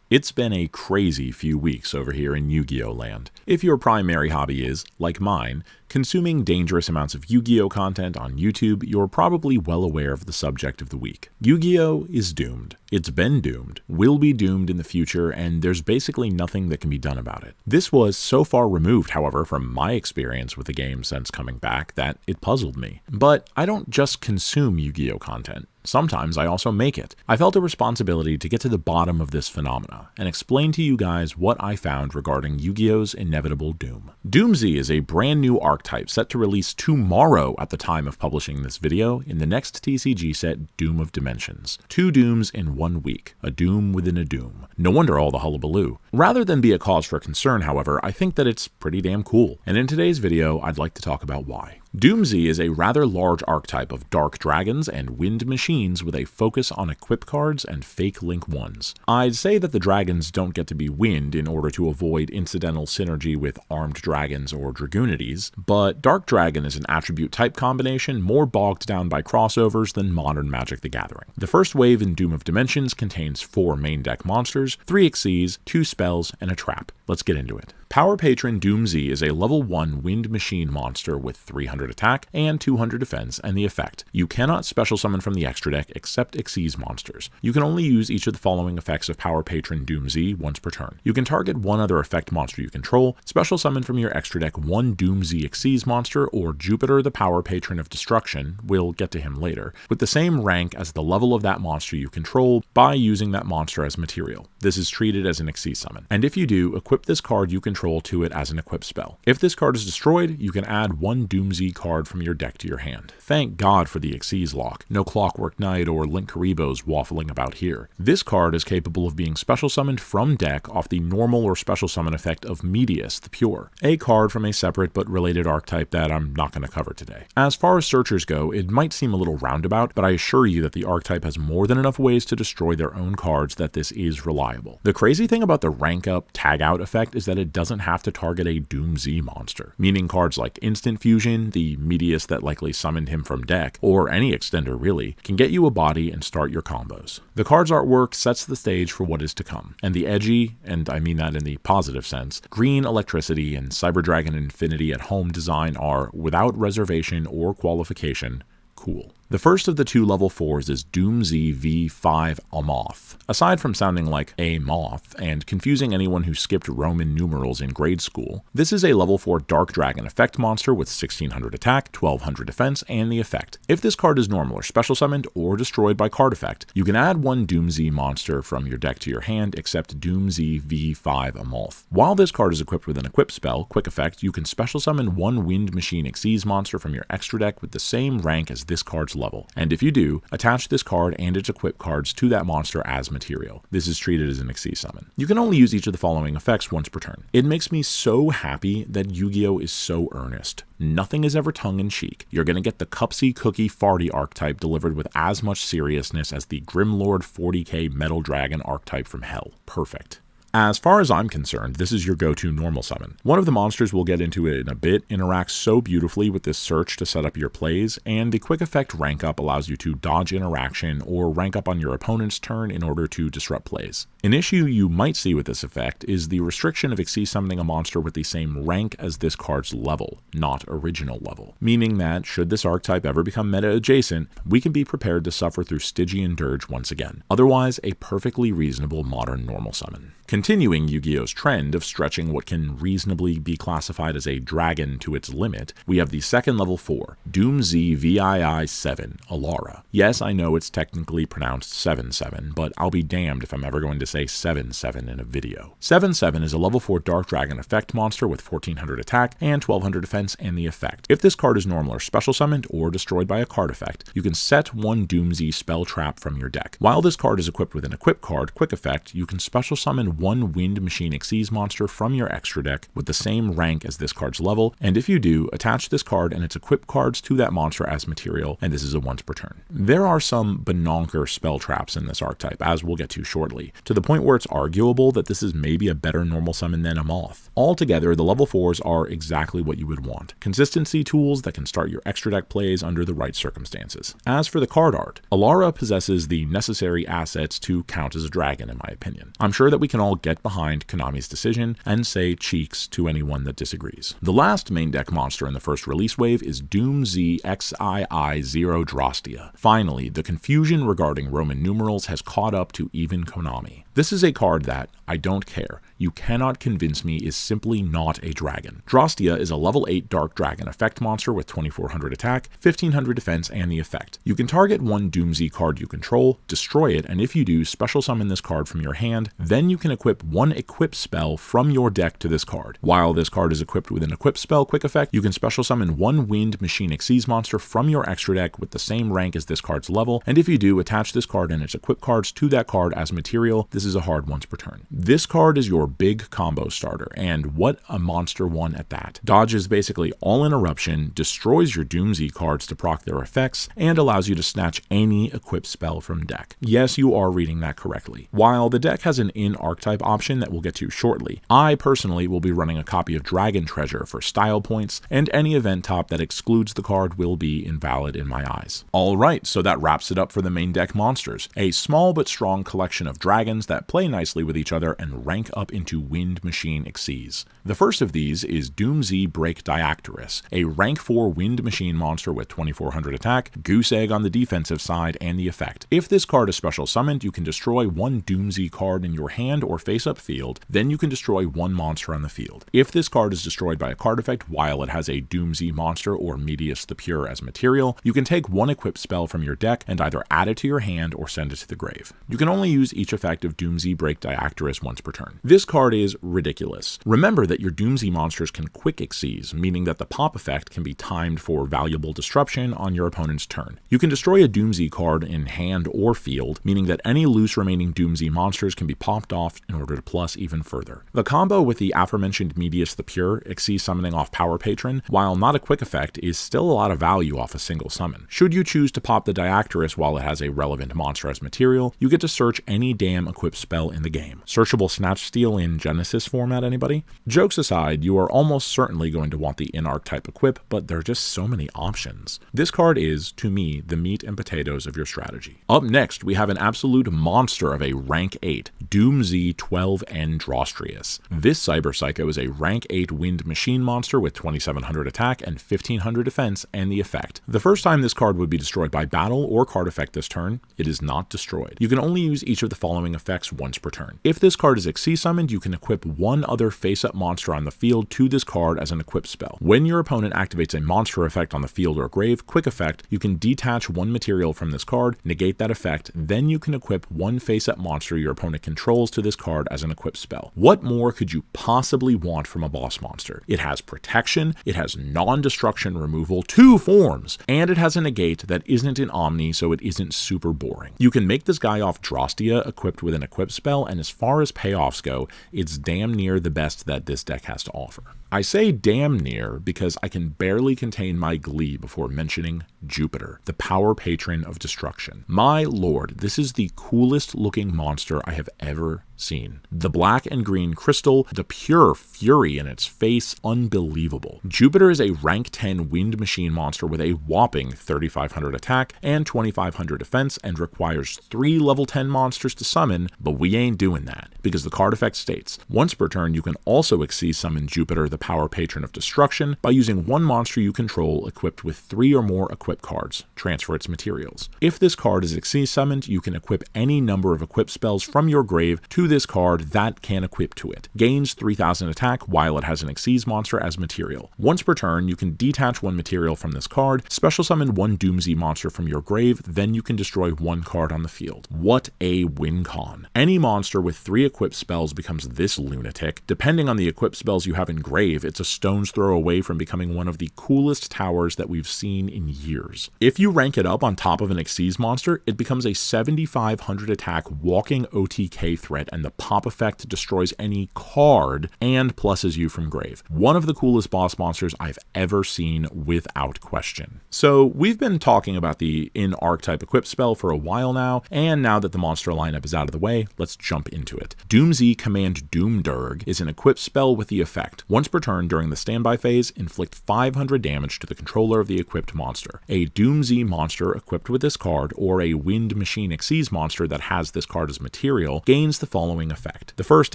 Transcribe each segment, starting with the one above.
It's been a crazy few weeks over here in Yu-Gi-Oh land. If your primary hobby is, like mine, consuming dangerous amounts of Yu-Gi-Oh content on YouTube, you're probably well aware of the subject of the week. Yu-Gi-Oh is doomed. It's been doomed, will be doomed in the future, and there's basically nothing that can be done about it. This was so far removed, however, from my experience with the game since coming back that it puzzled me. But I don't just consume Yu-Gi-Oh content. Sometimes I also make it. I felt a responsibility to get to the bottom of this phenomena and explain to you guys what I found regarding Yu-Gi-Oh's inevitable doom. Doomsy is a brand new archetype set to release tomorrow at the time of publishing this video in the next TCG set, Doom of Dimensions. 2 dooms in 1 week. A doom within a doom. No wonder all the hullabaloo. Rather than be a cause for concern, however, I think that it's pretty damn cool. And in today's video, I'd like to talk about why. Doomsy is a rather large archetype of dark dragons and wind machines with a focus on equip cards and fake link ones. I'd say that the dragons don't get to be wind in order to avoid incidental synergy with armed dragons or dragoonities, but Dark Dragon is an attribute type combination more bogged down by crossovers than modern Magic the Gathering. The first wave in Doom of Dimensions contains 4 main deck monsters, 3 Xyz, 2 spells, and a trap. Let's get into it. Power Patron Doomsy is a level 1 wind machine monster with 300 attack and 200 defense, and the effect: you cannot special summon from the extra deck except Xyz monsters. You can only use each of the following effects of Power Patron Doomsy once per turn. You can target one other effect monster you control, special summon from your extra deck 1 Doomsy Xyz monster, or Jupiter the Power Patron of Destruction, we'll get to him later, with the same rank as the level of that monster you control by using that monster as material. This is treated as an Xyz summon, and if you do, equip this card you control to it as an equip spell. If this card is destroyed, you can add 1 Doomsy card from your deck to your hand. Thank God for the Xyz lock. No Clockwork Knight or Link Karibos waffling about here. This card is capable of being special summoned from deck off the normal or special summon effect of Medius the Pure, a card from a separate but related archetype that I'm not going to cover today. As far as searchers go, it might seem a little roundabout, but I assure you that the archetype has more than enough ways to destroy their own cards that this is reliable. The crazy thing about the rank up tag out effect is that it doesn't have to target a Doomsy monster, meaning cards like Instant Fusion, the Medius that likely summoned him from deck, or any extender really, can get you a body and start your combos. The card's artwork sets the stage for what is to come, and the edgy, and I mean that in the positive sense, green electricity and Cyber Dragon Infinity at home design are, without reservation or qualification, cool. The first of the 2 level 4s is Doomsy V5 Amoth. Aside from sounding like Amoth and confusing anyone who skipped Roman numerals in grade school, this is a level 4 Dark Dragon effect monster with 1600 attack, 1200 defense, and the effect: if this card is normal or special summoned or destroyed by card effect, you can add 1 Doomsy monster from your deck to your hand except Doomsy V5 Amoth. While this card is equipped with an equip spell, quick effect, you can special summon 1 Wind Machine Xyz monster from your extra deck with the same rank as this card's level, and if you do, attach this card and its equip cards to that monster as material. This is treated as an Xyz summon. You can only use each of the following effects once per turn. It makes me so happy that Yu-Gi-Oh is so earnest. Nothing is ever tongue-in-cheek. You're gonna get the Cupsy Cookie Farty archetype delivered with as much seriousness as the Grimlord 40k Metal Dragon archetype from hell. Perfect. As far as I'm concerned, this is your go-to normal summon. One of the monsters we'll get into in a bit interacts so beautifully with this search to set up your plays, and the quick effect rank up allows you to dodge interaction or rank up on your opponent's turn in order to disrupt plays. An issue you might see with this effect is the restriction of Xyz summoning a monster with the same rank as this card's level, not original level, meaning that should this archetype ever become meta adjacent, we can be prepared to suffer through Stygian Dirge once again. Otherwise, a perfectly reasonable modern normal summon. Continuing Yu-Gi-Oh's trend of stretching what can reasonably be classified as a dragon to its limit, we have the second level 4, Doomsy VII-7 Alara. Yes, I know it's technically pronounced 7-7, but I'll be damned if I'm ever going to say 7-7 in a video. 7-7 is a level 4 Dark Dragon effect monster with 1400 attack and 1200 defense, and the effect: if this card is normal or special summoned or destroyed by a card effect, you can set 1 Doomsy spell trap from your deck. While this card is equipped with an equip card, quick effect, you can special summon 1 one Wind Machine Xyz monster from your extra deck with the same rank as this card's level, and if you do, attach this card and its equip cards to that monster as material, and this is a once per turn. There are some banonker spell traps in this archetype, as we'll get to shortly, to the point where it's arguable that this is maybe a better normal summon than Amoth. Altogether, the level 4s are exactly what you would want. Consistency tools that can start your extra deck plays under the right circumstances. As for the card art, Alara possesses the necessary assets to count as a dragon, in my opinion. I'm sure that we can all get behind Konami's decision and say cheeks to anyone that disagrees. The last main deck monster in the first release wave is Doom Z XII0 Drastia. Finally, the confusion regarding Roman numerals has caught up to even Konami. This is a card that, I don't care, you cannot convince me is simply not a dragon. Drastia is a level 8 Dark Dragon effect monster with 2400 attack, 1500 defense, and the effect. You can target one Doom Z card you control, destroy it, and if you do, special summon this card from your hand, then you can equip one equip spell from your deck to this card. While this card is equipped with an equip spell quick effect, you can special summon one Wind Machine Xyz monster from your extra deck with the same rank as this card's level, and if you do, attach this card and its equip cards to that card as material. This is a hard once per turn. This card is your big combo starter, and what a monster one at that. Dodges basically all interruption, destroys your Doom Z cards to proc their effects, and allows you to snatch any equip spell from deck. Yes, you are reading that correctly. While the deck has an archetype option that we'll get to shortly, I personally will be running a copy of Dragon Treasure for style points, and any event top that excludes the card will be invalid in my eyes. Alright, so that wraps it up for the main deck monsters. A small but strong collection of dragons that play nicely with each other and rank up into Wind Machine Xyz. The first of these is Doom Z Break Diactorus, a rank 4 Wind Machine monster with 2400 attack, Goose Egg on the defensive side, and the effect. If this card is special summoned, you can destroy one Doom Z card in your hand or face-up field, then you can destroy one monster on the field. If this card is destroyed by a card effect while it has a Doom Z monster or Medius the Pure as material, you can take one equip spell from your deck and either add it to your hand or send it to the grave. You can only use each effect of Doom Z Break Diactorus once per turn. This card is ridiculous. Remember that your Doom Z monsters can quick Xyz, meaning that the pop effect can be timed for valuable disruption on your opponent's turn. You can destroy a Doom Z card in hand or field, meaning that any loose remaining Doom Z monsters can be popped off in order to plus even further. The combo with the aforementioned Medius the Pure, Xyz summoning off Power Patron, while not a quick effect, is still a lot of value off a single summon. Should you choose to pop the Diactorus while it has a relevant monster as material, you get to search any damn equip spell in the game. Searchable Snatch Steal in Genesis format, anybody? Jokes aside, you are almost certainly going to want the archetype equip, but there are just so many options. This card is, to me, the meat and potatoes of your strategy. Up next, we have an absolute monster of a rank 8, Doom Z 12N Drastia. This Cyber Psycho is a rank 8 Wind Machine monster with 2700 attack and 1500 defense, and the effect. The first time this card would be destroyed by battle or card effect this turn, it is not destroyed. You can only use each of the following effects once per turn. If this card is Xyz summoned, you can equip one other face-up monster on the field to this card as an equip spell. When your opponent activates a monster effect on the field or grave, quick effect, you can detach one material from this card, negate that effect, then you can equip one face-up monster your opponent controls to this card as an equip spell. What more could you possibly want from a boss monster? It has protection, it has non-destruction removal, 2 forms, and it has a negate that isn't an Omni, so it isn't super boring. You can make this guy off Drastia equipped with an equip spell, and as far as payoffs go, it's damn near the best that this deck has to offer. I say damn near because I can barely contain my glee before mentioning Jupiter, the power patron of destruction. My lord, this is the coolest looking monster I have ever seen. The black and green crystal, the pure fury in its face, unbelievable. Jupiter is a rank 10 Wind Machine monster with a whopping 3500 attack and 2500 defense and requires 3 level 10 monsters to summon, but we ain't doing that because the card effect states, once per turn you can also Xyz summon Jupiter, the power patron of destruction, by using one monster you control equipped with 3 or more equip cards, transfer its materials. If this card is Xyz summoned, you can equip any number of equip spells from your grave to this card that can equip to it. Gains 3000 attack while it has an Xyz monster as material. Once per turn, you can detach one material from this card, special summon one Doom Z monster from your grave, then you can destroy one card on the field. What a win con. Any monster with 3 equip spells becomes this lunatic. Depending on the equip spells you have in grave, it's a stone's throw away from becoming one of the coolest towers that we've seen in years. If you rank it up on top of an Xyz monster, it becomes a 7500 attack walking OTK threat, and and the pop effect destroys any card and pluses you from grave. One of the coolest boss monsters I've ever seen without question. So we've been talking about the in archetype equip spell for a while now, and now that the monster lineup is out of the way, let's jump into it. Doomsy Command Doomdurg is an equip spell with the effect, once per turn during the standby phase, inflict 500 damage to the controller of the equipped monster. A Doomsy monster equipped with this card, or a Wind Machine Xyz monster that has this card as material, gains the following effect. The first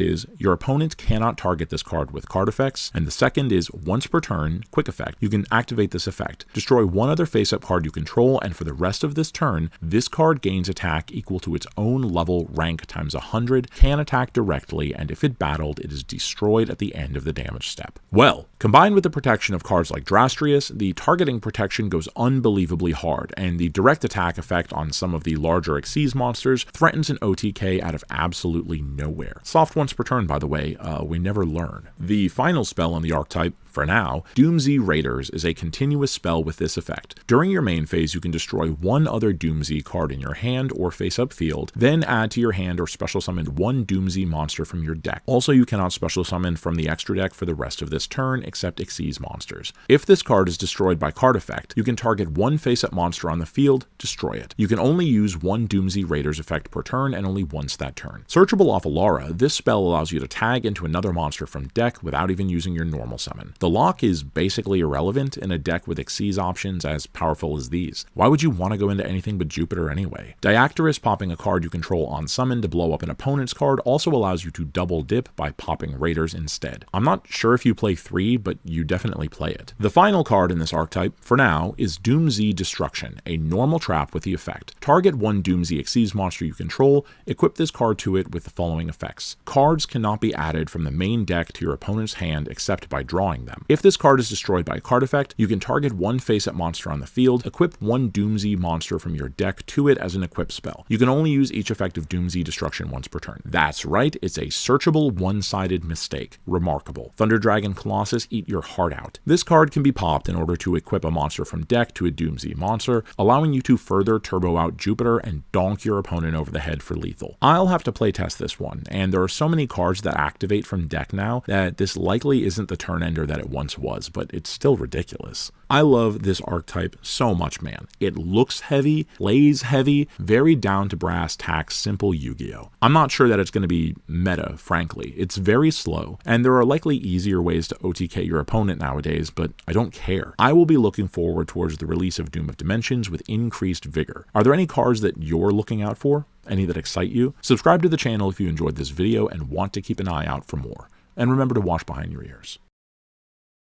is, your opponent cannot target this card with card effects, and the second is, once per turn, quick effect. You can activate this effect. Destroy one other face-up card you control, and for the rest of this turn, this card gains attack equal to its own level rank times 100, can attack directly, and if it battled, it is destroyed at the end of the damage step. Well, combined with the protection of cards like Drastia, the targeting protection goes unbelievably hard, and the direct attack effect on some of the larger Xyz monsters threatens an OTK out of absolutely nowhere. Soft once per turn, by the way, we never learn. The final spell on the archetype, for now, Doomsy Raiders is a continuous spell with this effect. During your main phase, you can destroy one other Doomsy card in your hand or face-up field, then add to your hand or special summon one Doomsy monster from your deck. Also, you cannot special summon from the extra deck for the rest of this turn, except Xyz monsters. If this card is destroyed by card effect, you can target one face-up monster on the field, destroy it. You can only use one Doomsy Raiders effect per turn, and only once that turn. Searchable off Alara, this spell allows you to tag into another monster from deck without even using your normal summon. The lock is basically irrelevant in a deck with Xyz options as powerful as these. Why would you want to go into anything but Jupiter anyway? Diactorus popping a card you control on summon to blow up an opponent's card also allows you to double dip by popping Raiders instead. I'm not sure if you play 3, but you definitely play it. The final card in this archetype, for now, is Doomsy Destruction, a normal trap with the effect. Target one Doomsy Xyz monster you control, equip this card to it with the following effects. Cards cannot be added from the main deck to your opponent's hand except by drawing them. If this card is destroyed by a card effect, you can target one face-up monster on the field, equip one Doomsy monster from your deck to it as an equip spell. You can only use each effect of Doomsy Destruction once per turn. That's right, it's a searchable one-sided mistake. Remarkable. Thunder Dragon Colossus, eat your heart out. This card can be popped in order to equip a monster from deck to a Doomsy monster, allowing you to further turbo out Jupiter and donk your opponent over the head for lethal. I'll have to playtest this one, and there are so many cards that activate from deck now that this likely isn't the turn ender that it once was, but it's still ridiculous. I love this archetype so much, man. It looks heavy, plays heavy, very down to brass tacks, simple Yu-Gi-Oh! I'm not sure that it's going to be meta, frankly. It's very slow, and there are likely easier ways to OTK your opponent nowadays, but I don't care. I will be looking forward towards the release of Doom of Dimensions with increased vigor. Are there any cards that you're looking out for? Any that excite you? Subscribe to the channel if you enjoyed this video and want to keep an eye out for more. And remember to watch behind your ears.